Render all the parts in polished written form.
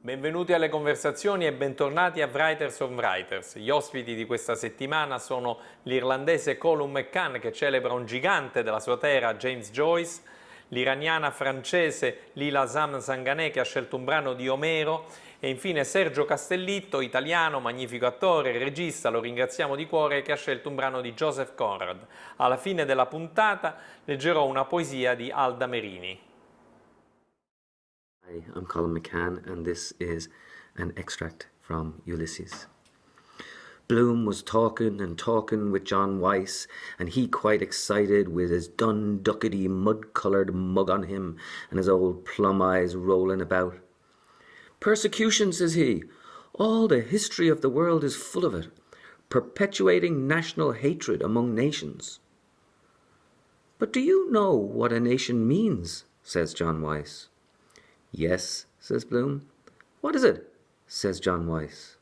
Benvenuti alle conversazioni e bentornati a Writers on Writers. Gli ospiti di questa settimana sono l'irlandese Colum McCann, che celebra un gigante della sua terra, James Joyce, l'iraniana francese Lilla Zanganeh, che ha scelto un brano di Omero, e infine Sergio Castellitto, italiano, magnifico attore e regista, lo ringraziamo di cuore, che ha scelto un brano di Joseph Conrad. Alla fine della puntata leggerò una poesia di Alda Merini. Hi, I'm Colum McCann, and this is an extract from Ulysses. Bloom was talking and talking with John Weiss, and he quite excited with his dun-duckety mud-coloured mug on him and his old plum eyes rolling about. Persecution, says he. All the history of the world is full of it, perpetuating national hatred among nations. But do you know what a nation means? Says John Weiss. Yes, says Bloom. What is it? Says John Weiss.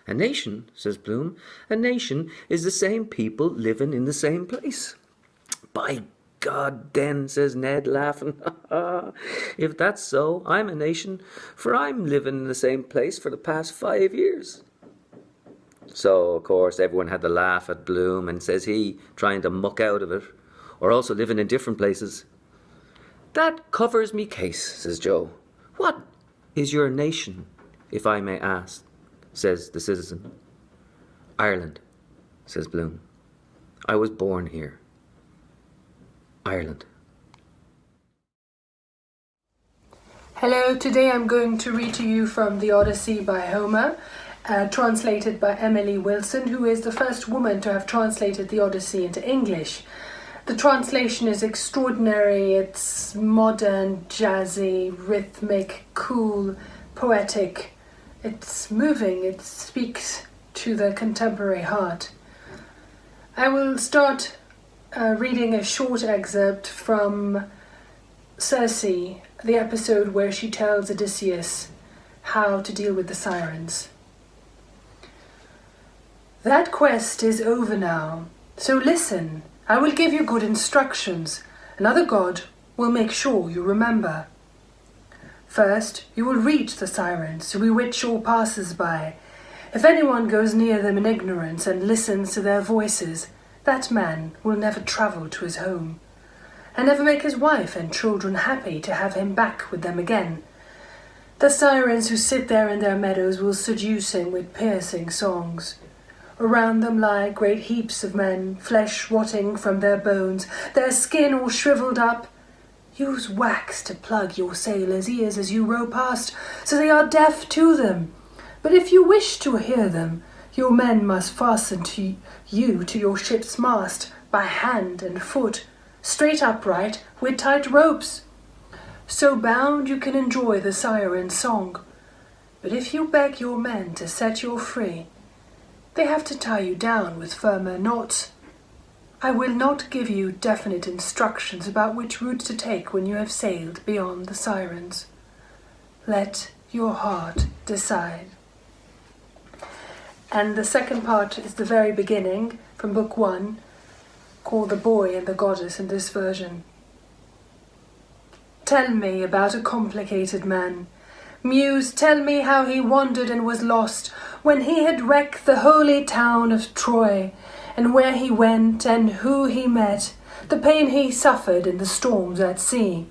A nation, says Bloom, a nation is the same people living in the same place. By God, then, says Ned, laughing. If that's so, I'm a nation, for I'm living in the same place for the past 5 years. So, of course, everyone had to laugh at Bloom, and says he, trying to muck out of it, or also living in different places. That covers me case, says Joe. What is your nation, if I may ask, says the citizen. Ireland, says Bloom. I was born here. Ireland. Hello, today I'm going to read to you from The Odyssey by Homer, translated by Emily Wilson, who is the first woman to have translated the Odyssey into English. The translation is extraordinary. It's modern, jazzy, rhythmic, cool, poetic. It's moving. It speaks to the contemporary heart. I will start reading a short excerpt from Circe, the episode where she tells Odysseus how to deal with the sirens. That quest is over now, so listen. I will give you good instructions. Another god will make sure you remember. First, you will reach the sirens to bewitch all passers-by. If anyone goes near them in ignorance and listens to their voices, that man will never travel to his home, and never make his wife and children happy to have him back with them again. The sirens who sit there in their meadows will seduce him with piercing songs. Around them lie great heaps of men, flesh rotting from their bones, their skin all shriveled up. Use wax to plug your sailors' ears as you row past, so they are deaf to them. But if you wish to hear them, your men must fasten you to your ship's mast by hand and foot, straight upright with tight ropes. So bound you can enjoy the siren's song. But if you beg your men to set you free, they have to tie you down with firmer knots. I will not give you definite instructions about which route to take when you have sailed beyond the sirens. Let your heart decide. And the second part is the very beginning, from book 1, called The Boy and the Goddess in this version. Tell me about a complicated man. Muse, tell me how he wandered and was lost, when he had wrecked the holy town of Troy, and where he went and who he met, the pain he suffered in the storms at sea,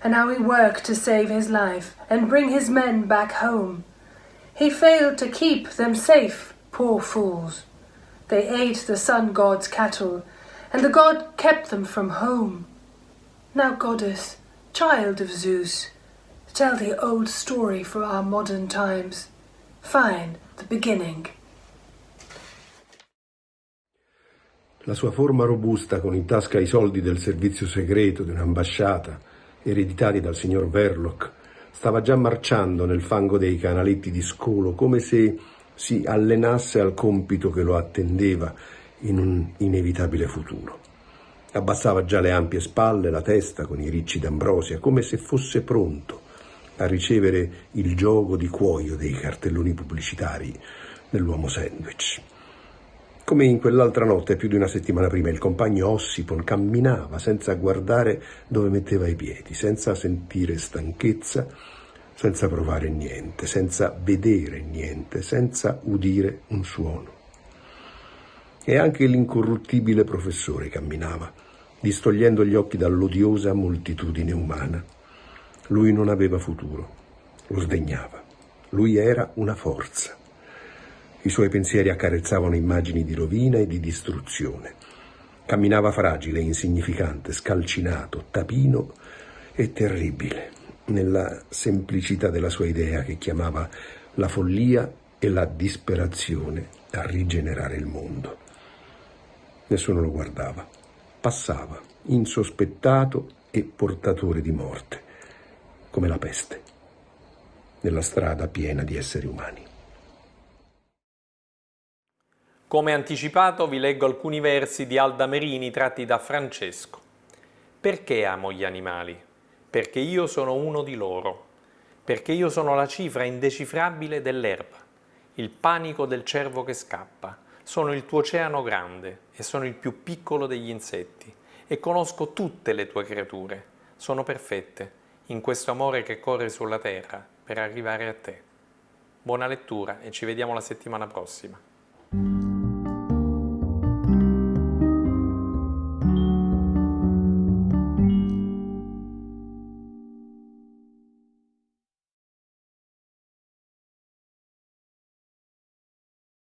and how he worked to save his life and bring his men back home. He failed to keep them safe, poor fools. They ate the sun god's cattle, and the god kept them from home. Now, goddess, child of Zeus, tell the old story for our modern times. Fine, the beginning. La sua forma robusta, con in tasca i soldi del servizio segreto di un'ambasciata, ereditati dal signor Verloc, stava già marciando nel fango dei canaletti di scolo, come se si allenasse al compito che lo attendeva in un inevitabile futuro. Abbassava già le ampie spalle, la testa con i ricci d'ambrosia, come se fosse pronto a ricevere il gioco di cuoio dei cartelloni pubblicitari dell'uomo sandwich. Come in quell'altra notte, più di una settimana prima, il compagno Ossipon camminava senza guardare dove metteva i piedi, senza sentire stanchezza, senza provare niente, senza vedere niente, senza udire un suono. E anche l'incorruttibile professore camminava, distogliendo gli occhi dall'odiosa moltitudine umana. Lui non aveva futuro, lo sdegnava. Lui era una forza. I suoi pensieri accarezzavano immagini di rovina e di distruzione. Camminava fragile, insignificante, scalcinato, tapino e terribile, nella semplicità della sua idea che chiamava la follia e la disperazione a rigenerare il mondo. Nessuno lo guardava. Passava, insospettato e portatore di morte, come la peste, nella strada piena di esseri umani. Come anticipato vi leggo alcuni versi di Alda Merini tratti da Francesco. Perché amo gli animali? Perché io sono uno di loro. Perché io sono la cifra indecifrabile dell'erba, il panico del cervo che scappa. Sono il tuo oceano grande e sono il più piccolo degli insetti e conosco tutte le tue creature. Sono perfette in questo amore che corre sulla terra per arrivare a te. Buona lettura e ci vediamo la settimana prossima.